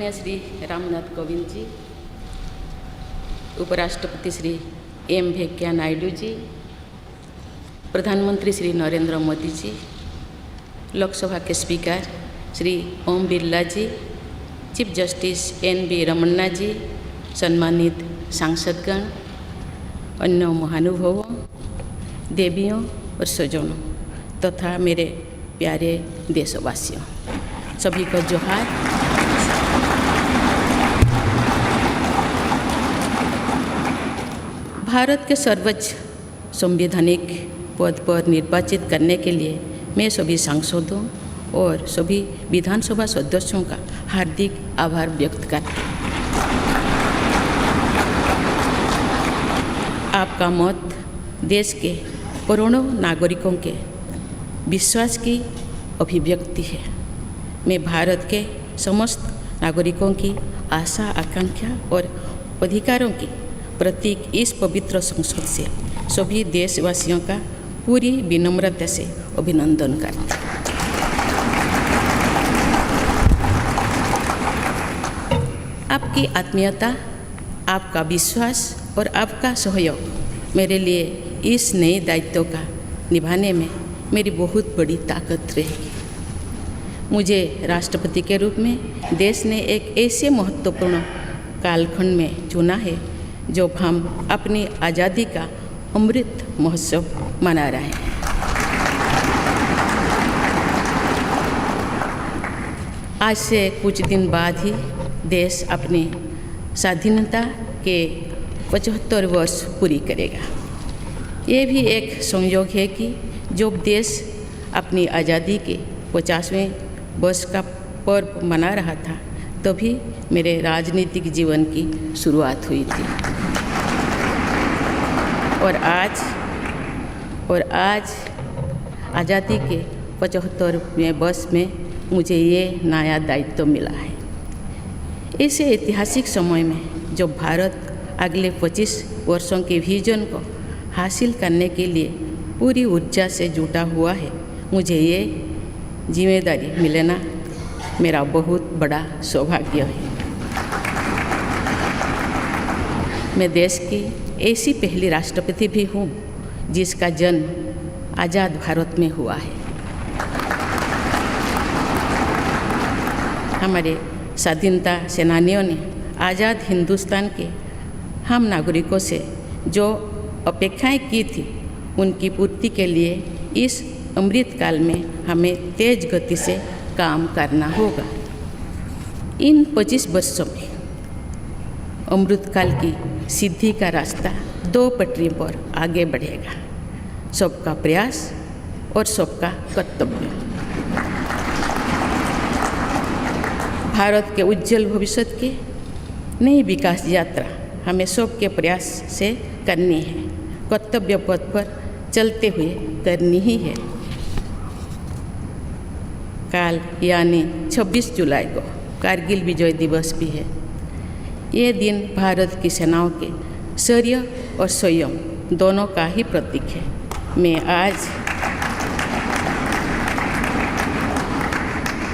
माननीय श्री रामनाथ कोविंद जी, उपराष्ट्रपति श्री एम वेंकैया नायडू जी, प्रधानमंत्री श्री नरेंद्र मोदी जी, लोकसभा के स्पीकर श्री ओम बिरला जी, चीफ जस्टिस एन.वी. रमन्ना जी, सम्मानित सांसदगण, अन्य महानुभावों, देवियों और स्वजनों तथा मेरे प्यारे देशवासियों, सभी को जोहार। भारत के सर्वोच्च संवैधानिक पद पर निर्वाचित करने के लिए मैं सभी सांसदों और सभी विधानसभा सदस्यों का हार्दिक आभार व्यक्त करती हूँ। आपका मत देश के करोड़ों नागरिकों के विश्वास की अभिव्यक्ति है। मैं भारत के समस्त नागरिकों की आशा, आकांक्षा और अधिकारों की प्रतीक इस पवित्र संसद से सभी देशवासियों का पूरी विनम्रता से अभिनंदन करती हूँ। आपकी आत्मीयता, आपका विश्वास और आपका सहयोग मेरे लिए इस नए दायित्व का निभाने में मेरी बहुत बड़ी ताकत रहेगी। मुझे राष्ट्रपति के रूप में देश ने एक ऐसे महत्वपूर्ण कालखंड में चुना है जब हम अपनी आज़ादी का अमृत महोत्सव मना रहे हैं। आज से कुछ दिन बाद ही देश अपनी स्वाधीनता के 75 वर्ष पूरी करेगा। ये भी एक संयोग है कि जब देश अपनी आज़ादी के 50वें वर्ष का पर्व मना रहा था तभी मेरे राजनीतिक जीवन की शुरुआत हुई थी। और आज आज़ादी के 75वें वर्ष में मुझे ये नया दायित्व मिला है। ऐसे ऐतिहासिक समय में जब भारत अगले 25 वर्षों के विजन को हासिल करने के लिए पूरी ऊर्जा से जुटा हुआ है, मुझे ये जिम्मेदारी मिलना मेरा बहुत बड़ा सौभाग्य है। मैं देश की ऐसी पहली राष्ट्रपति भी हूँ जिसका जन्म आज़ाद भारत में हुआ है। हमारे स्वाधीनता सेनानियों ने आज़ाद हिंदुस्तान के हम नागरिकों से जो अपेक्षाएं की थी उनकी पूर्ति के लिए इस अमृतकाल में हमें तेज गति से काम करना होगा। इन 25 वर्षों में अमृतकाल की सिद्धि का रास्ता 2 पटरी पर आगे बढ़ेगा, सबका प्रयास और सबका कर्तव्य। भारत के उज्जवल भविष्य की नई विकास यात्रा हमें सबके प्रयास से करनी है, कर्तव्य पथ पर चलते हुए करनी ही है। कल यानी 26 जुलाई को कारगिल विजय दिवस भी है। ये दिन भारत की सेनाओं के शौर्य और संयम दोनों का ही प्रतीक है।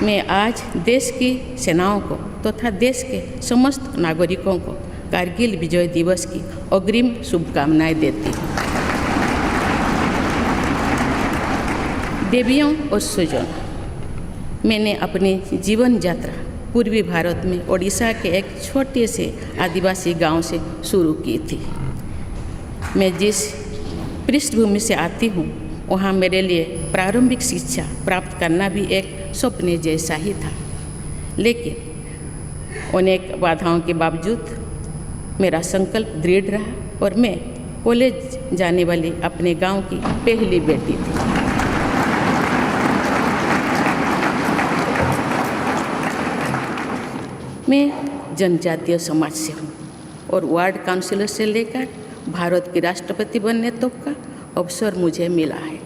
मैं आज देश की सेनाओं को तथा देश के समस्त नागरिकों को कारगिल विजय दिवस की अग्रिम शुभकामनाएं देती हूँ। देवियों और स्वजनों, मैंने अपनी जीवन यात्रा पूर्वी भारत में ओडिशा के एक छोटे से आदिवासी गांव से शुरू की थी। मैं जिस पृष्ठभूमि से आती हूँ वहाँ मेरे लिए प्रारंभिक शिक्षा प्राप्त करना भी एक सपने जैसा ही था, लेकिन अनेक बाधाओं के बावजूद मेरा संकल्प दृढ़ रहा और मैं कॉलेज जाने वाली अपने गांव की पहली बेटी थी। मैं जनजातीय समाज से हूँ और वार्ड काउंसिलर से लेकर भारत की राष्ट्रपति बनने तक का अवसर मुझे मिला है।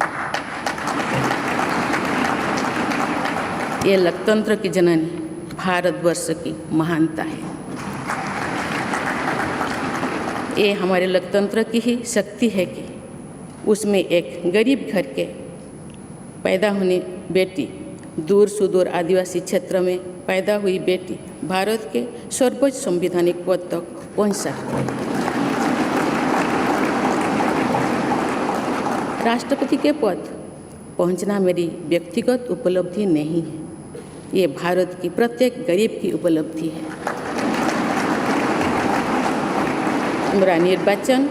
ये लोकतंत्र की जननी भारतवर्ष की महानता है। ये हमारे लोकतंत्र की ही शक्ति है कि उसमें एक गरीब घर के पैदा होने बेटी, दूर सुदूर आदिवासी क्षेत्र में पैदा हुई बेटी भारत के सर्वोच्च संवैधानिक पद तक पहुंच सकते हैं। राष्ट्रपति के पद पहुंचना मेरी व्यक्तिगत उपलब्धि नहीं है, ये भारत की प्रत्येक गरीब की उपलब्धि है। मेरा निर्वाचन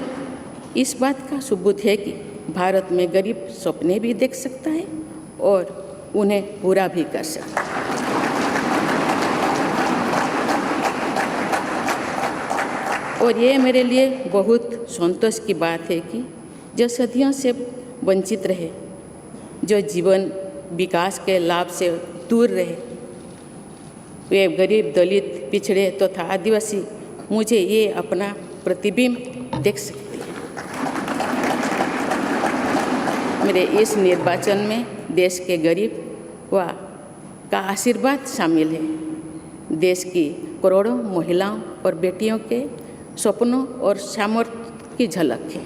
इस बात का सबूत है कि भारत में गरीब सपने भी देख सकता है और उन्हें पूरा भी कर सकता है। और ये मेरे लिए बहुत संतोष की बात है कि जो सदियों से वंचित रहे, जो जीवन विकास के लाभ से दूर रहे, वे गरीब, दलित, पिछड़े तथा आदिवासी मुझे ये अपना प्रतिबिंब देख सकते हैं। मेरे इस निर्वाचन में देश के गरीब व का आशीर्वाद शामिल है। देश की करोड़ों महिलाओं और बेटियों के सपनों और सामर्थ्य की झलक है।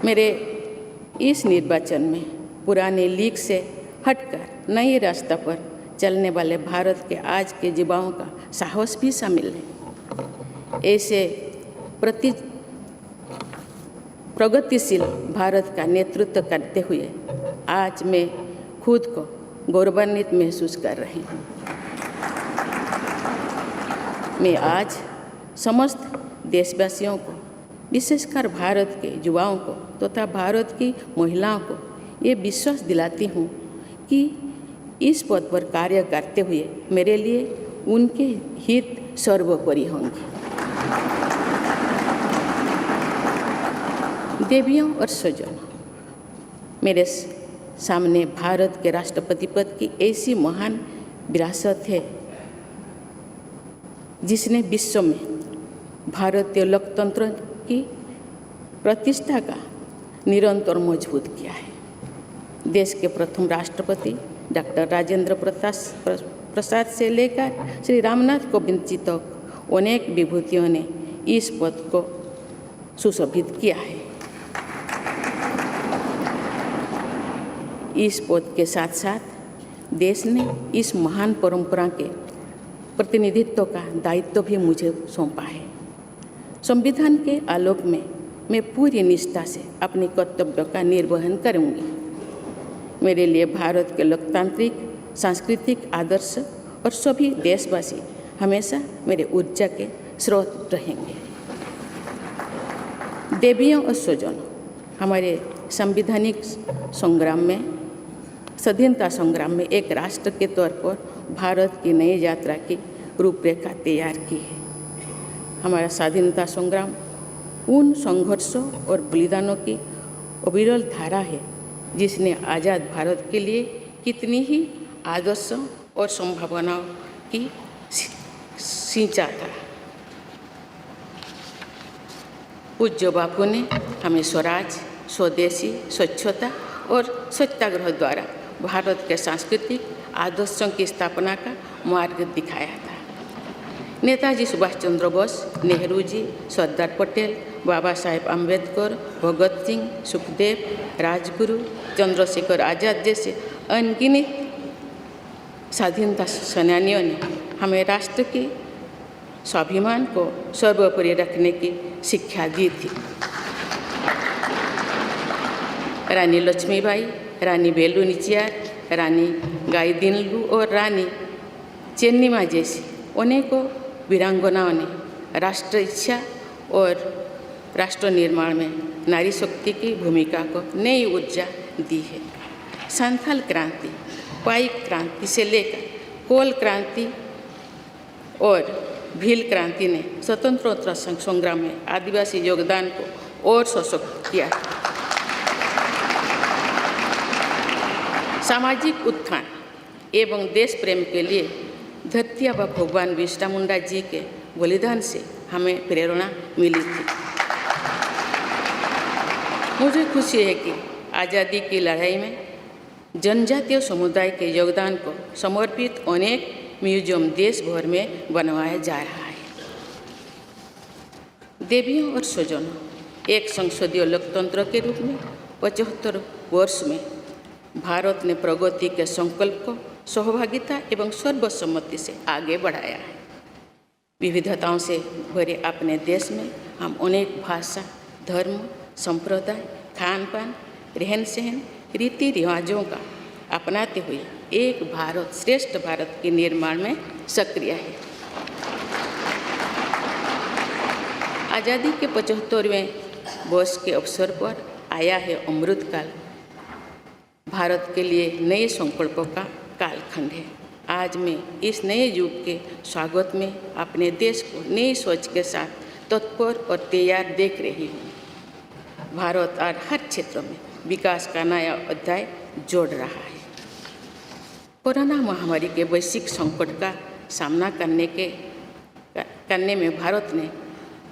मेरे इस निर्वाचन में पुराने लीग से हटकर नए रास्ते पर चलने वाले भारत के आज के युवाओं का साहस भी शामिल है। ऐसे प्रगतिशील भारत का नेतृत्व करते हुए आज मैं खुद को गौरवान्वित महसूस कर रही हूँ। मैं आज समस्त देशवासियों को, विशेषकर भारत के युवाओं को तथा भारत की महिलाओं को ये विश्वास दिलाती हूँ कि इस पद पर कार्य करते हुए मेरे लिए उनके हित सर्वोपरि होंगे। देवियों और स्वजनों, मेरे सामने भारत के राष्ट्रपति पद की ऐसी महान विरासत है जिसने विश्व में भारतीय लोकतंत्र की प्रतिष्ठा का निरंतर मजबूत किया है। देश के प्रथम राष्ट्रपति डॉक्टर राजेंद्र प्रसाद से लेकर श्री रामनाथ कोविंद जी तक अनेक विभूतियों ने इस पद को सुशोभित किया है। इस पद के साथ साथ देश ने इस महान परंपरा के प्रतिनिधित्व का दायित्व भी मुझे सौंपा है। संविधान के आलोक में मैं पूरी निष्ठा से अपने कर्तव्यों का निर्वहन करूंगी। मेरे लिए भारत के लोकतांत्रिक सांस्कृतिक आदर्श और सभी देशवासी हमेशा मेरे ऊर्जा के स्रोत रहेंगे। देवियों और स्वजनों, हमारे संवैधानिक संग्राम में, स्वाधीनता संग्राम में एक राष्ट्र के तौर पर भारत की नई यात्रा की रूपरेखा तैयार की है। हमारा स्वाधीनता संग्राम उन संघर्षों और बलिदानों की अविरल धारा है जिसने आज़ाद भारत के लिए कितनी ही आदर्शों और संभावनाओं की सिंचा था। पूज्य बापू ने हमें स्वराज, स्वदेशी, स्वच्छता और सत्याग्रह द्वारा भारत के सांस्कृतिक आदर्शों की स्थापना का मार्ग दिखाया था। नेताजी सुभाष चंद्र बोस, नेहरू जी, सरदार पटेल, बाबा साहेब अम्बेडकर, भगत सिंह, सुखदेव, राजगुरु, चंद्रशेखर आज़ाद जैसे अनगिनत स्वाधीनता सेनानियों ने हमें राष्ट्र के स्वाभिमान को सर्वोपरि रखने की शिक्षा दी थी। रानी लक्ष्मीबाई, रानी वेलु नाचियार, रानी गाईदिन्लु और रानी चेन्निमा जैसी अनेकों वीरांगनाओं ने राष्ट्र इच्छा और राष्ट्र निर्माण में नारी शक्ति की भूमिका को नई ऊर्जा दी है। संथाल क्रांति, पाइक क्रांति से लेकर कोल क्रांति और भील क्रांति ने स्वतंत्रता संग्राम में आदिवासी योगदान को और सशक्त किया। सामाजिक उत्थान एवं देश प्रेम के लिए धरती आबा भगवान बिरसा मुंडा जी के बलिदान से हमें प्रेरणा मिली थी। मुझे खुशी है कि आज़ादी की लड़ाई में जनजातीय समुदाय के योगदान को समर्पित अनेक म्यूजियम देश भर में बनवाया जा रहा है। देवियों और स्वजनों, एक संसदीय लोकतंत्र के रूप में 75 वर्ष में भारत ने प्रगति के संकल्प को सहभागिता एवं सर्वसम्मति से आगे बढ़ाया है। विविधताओं से भरे अपने देश में हम अनेक भाषा, धर्म, संप्रदाय, खान पान, रहन सहन, रीति रिवाजों का अपनाते हुए एक भारत श्रेष्ठ भारत के निर्माण में सक्रिय है। आज़ादी के 75वें वर्ष के अवसर पर आया है अमृतकाल। भारत के लिए नए संकल्पों का कालखंड है। आज मैं इस नए युग के स्वागत में अपने देश को नई सोच के साथ तत्पर और तैयार देख रही हूँ। भारत और हर क्षेत्र में विकास का नया अध्याय जोड़ रहा है। कोरोना महामारी के वैश्विक संकट का सामना करने में भारत ने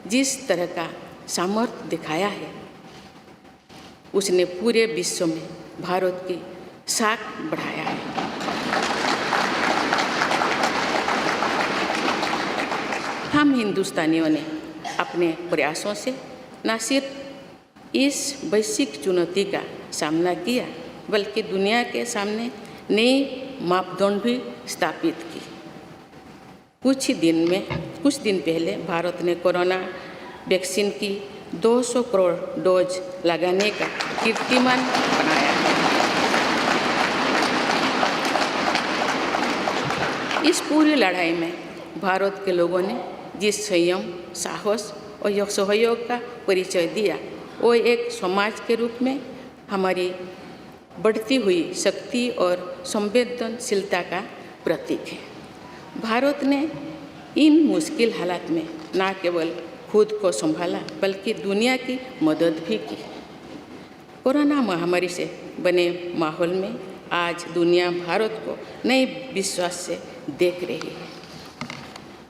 जिस तरह का सामर्थ्य दिखाया है, उसने पूरे विश्व में भारत की साख बढ़ाया है। हम हिंदुस्तानियों ने अपने प्रयासों से न सिर्फ इस वैश्विक चुनौती का सामना किया, बल्कि दुनिया के सामने नए मापदंड भी स्थापित की। कुछ दिन पहले भारत ने कोरोना वैक्सीन की 200 करोड़ डोज लगाने का कीर्तिमान बनाया है। इस पूरी लड़ाई में भारत के लोगों ने जिस संयम, साहस और सहयोग का परिचय दिया, वो एक समाज के रूप में हमारी बढ़ती हुई शक्ति और संवेदनशीलता का प्रतीक है। भारत ने इन मुश्किल हालात में न केवल खुद को संभाला, बल्कि दुनिया की मदद भी की। कोरोना महामारी से बने माहौल में आज दुनिया भारत को नए विश्वास से देख रही है।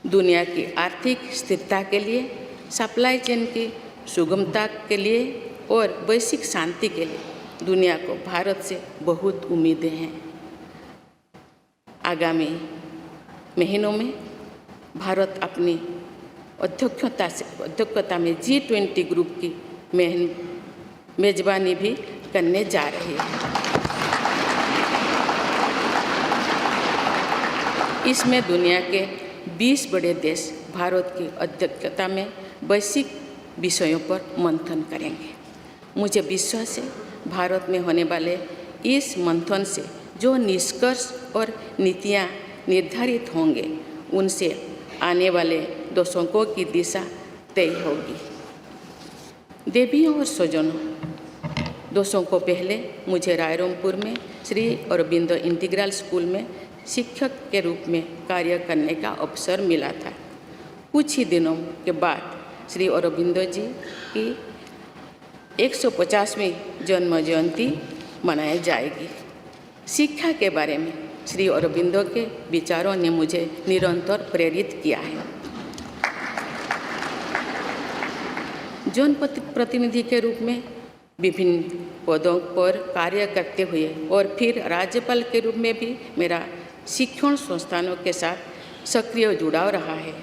दुनिया की आर्थिक स्थिरता के लिए, सप्लाई चेन की सुगमता के लिए और वैश्विक शांति के लिए दुनिया को भारत से बहुत उम्मीदें हैं। आगामी महीनों में भारत अपनी अध्यक्षता में G20 ग्रुप की मेजबानी भी करने जा रही है। इसमें दुनिया के 20 बड़े देश भारत की अध्यक्षता में वैश्विक विषयों पर मंथन करेंगे। मुझे विश्वास है भारत में होने वाले इस मंथन से जो निष्कर्ष और नीतियाँ निर्धारित होंगे, उनसे आने वाले दशकों की दिशा तय होगी। देवियों और स्वजनों, दशकों पहले मुझे रायरंगपुर में श्री अरबिंदो इंटीग्रल स्कूल में शिक्षक के रूप में कार्य करने का अवसर मिला था। कुछ ही दिनों के बाद श्री अरबिंदो जी की 150वीं जन्म जयंती मनाई जाएगी। शिक्षा के बारे में श्री अरबिंदो के विचारों ने मुझे निरंतर प्रेरित किया है। जनप्रतिनिधि के रूप में विभिन्न पदों पर कार्य करते हुए और फिर राज्यपाल के रूप में भी मेरा शिक्षण संस्थानों के साथ सक्रिय जुड़ाव रहा है।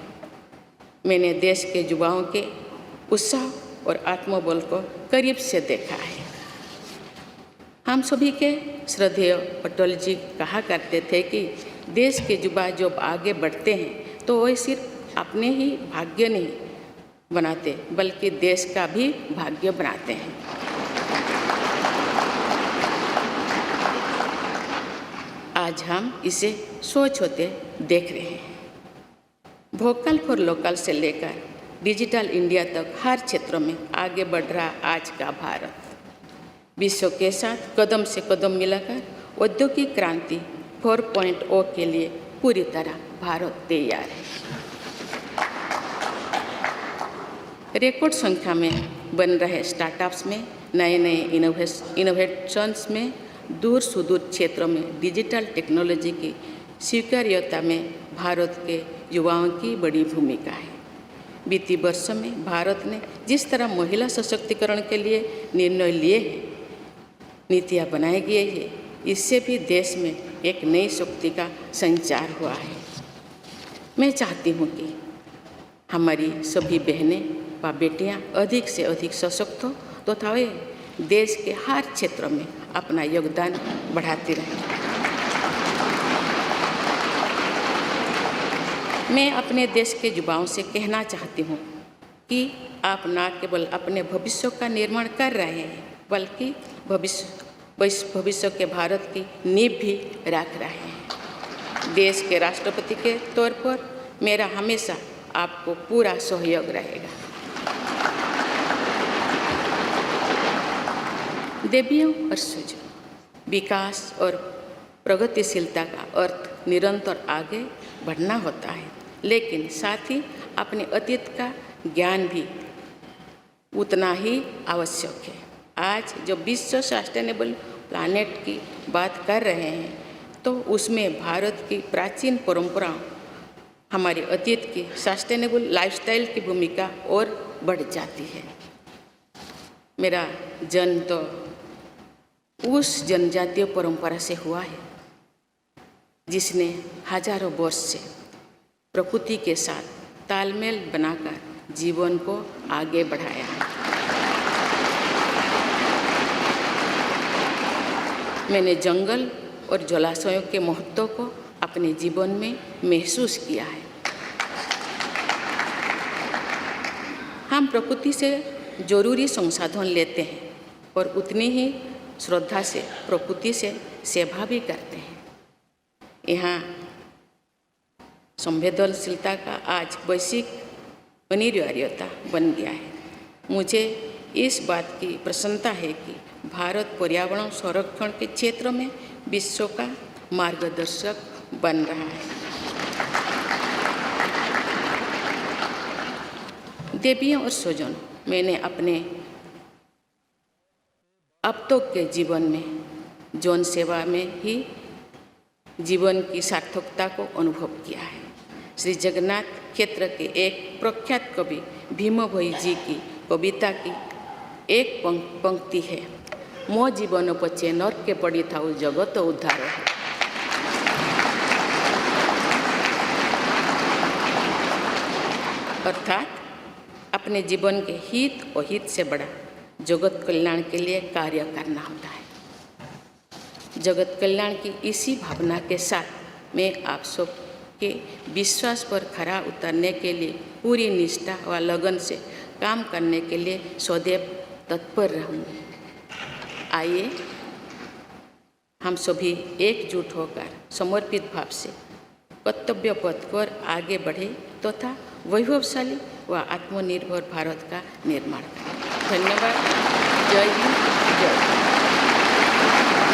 मैंने देश के युवाओं के उत्साह और आत्मबल को करीब से देखा है। हम सभी के श्रद्धेय अटल जी कहा करते थे कि देश के युवा जब आगे बढ़ते हैं तो वे सिर्फ अपने ही भाग्य नहीं बनाते, बल्कि देश का भी भाग्य बनाते हैं। आज हम इसे सोच होते देख रहे हैं। वोकल फॉर लोकल से लेकर डिजिटल इंडिया तक हर क्षेत्र में आगे बढ़ रहा आज का भारत विश्व के साथ कदम से कदम मिलाकर औद्योगिक क्रांति 4.0 के लिए पूरी तरह भारत तैयार है। रिकॉर्ड संख्या में बन रहे स्टार्टअप्स में, नए नए इनोवेशंस में, दूर सुदूर क्षेत्रों में डिजिटल टेक्नोलॉजी की स्वीकार्यता में भारत के युवाओं की बड़ी भूमिका है। बीती वर्षों में भारत ने जिस तरह महिला सशक्तिकरण के लिए निर्णय लिए हैं, नीतियाँ बनाई गई है, इससे भी देश में एक नई शक्ति का संचार हुआ है। मैं चाहती हूँ कि हमारी सभी बहनें व बेटियाँ अधिक से अधिक सशक्त हो तथा वे देश के हर क्षेत्र में अपना योगदान बढ़ाती रहें। मैं अपने देश के युवाओं से कहना चाहती हूँ कि आप न केवल अपने भविष्य का निर्माण कर रहे हैं, बल्कि भविष्य के भारत की नींव भी रख रहे हैं। देश के राष्ट्रपति के तौर पर मेरा हमेशा आपको पूरा सहयोग रहेगा। देवियों और सुजों, विकास और प्रगतिशीलता का अर्थ निरंतर आगे बढ़ना होता है, लेकिन साथ ही अपने अतीत का ज्ञान भी उतना ही आवश्यक है। आज जब विश्व सस्टेनेबल प्लानेट की बात कर रहे हैं, तो उसमें भारत की प्राचीन परंपराओं, हमारे अतीत की सस्टेनेबल लाइफस्टाइल की भूमिका और बढ़ जाती है। मेरा जन्म तो उस जनजातीय परंपरा से हुआ है जिसने हजारों वर्ष से प्रकृति के साथ तालमेल बनाकर जीवन को आगे बढ़ाया है। मैंने जंगल और जलाशयों के महत्व को अपने जीवन में महसूस किया है। हम प्रकृति से जरूरी संसाधन लेते हैं और उतनी ही श्रद्धा से प्रकृति से सेवा भी करते हैं। यहाँ संवेदनशीलता का आज वैश्विक अनिवार्यता बन गया है। मुझे इस बात की प्रसन्नता है कि भारत पर्यावरण संरक्षण के क्षेत्र में विश्व का मार्गदर्शक बन रहा है। देवियों और स्वजनों, मैंने अपने अब तक के जीवन में जन सेवा में ही जीवन की सार्थकता को अनुभव किया है। श्री जगन्नाथ क्षेत्र के एक प्रख्यात कवि भीम भोई जी की कविता की एक पंक्ति है, मो जीवन पछे नरके पड़ी थाउ जगत उद्धार है। अर्थात अपने जीवन के हित और हित से बड़ा जगत कल्याण के लिए कार्य करना होता है। जगत कल्याण की इसी भावना के साथ मैं आप सब के विश्वास पर खरा उतरने के लिए पूरी निष्ठा व लगन से काम करने के लिए सदैव तत्पर रहूँगी। आइए हम सभी एकजुट होकर समर्पित भाव से कर्तव्य पथ पर आगे बढ़े तथा वैभवशाली व आत्मनिर्भर भारत का निर्माण करें। धन्यवाद। जय हिंद, जय भारत।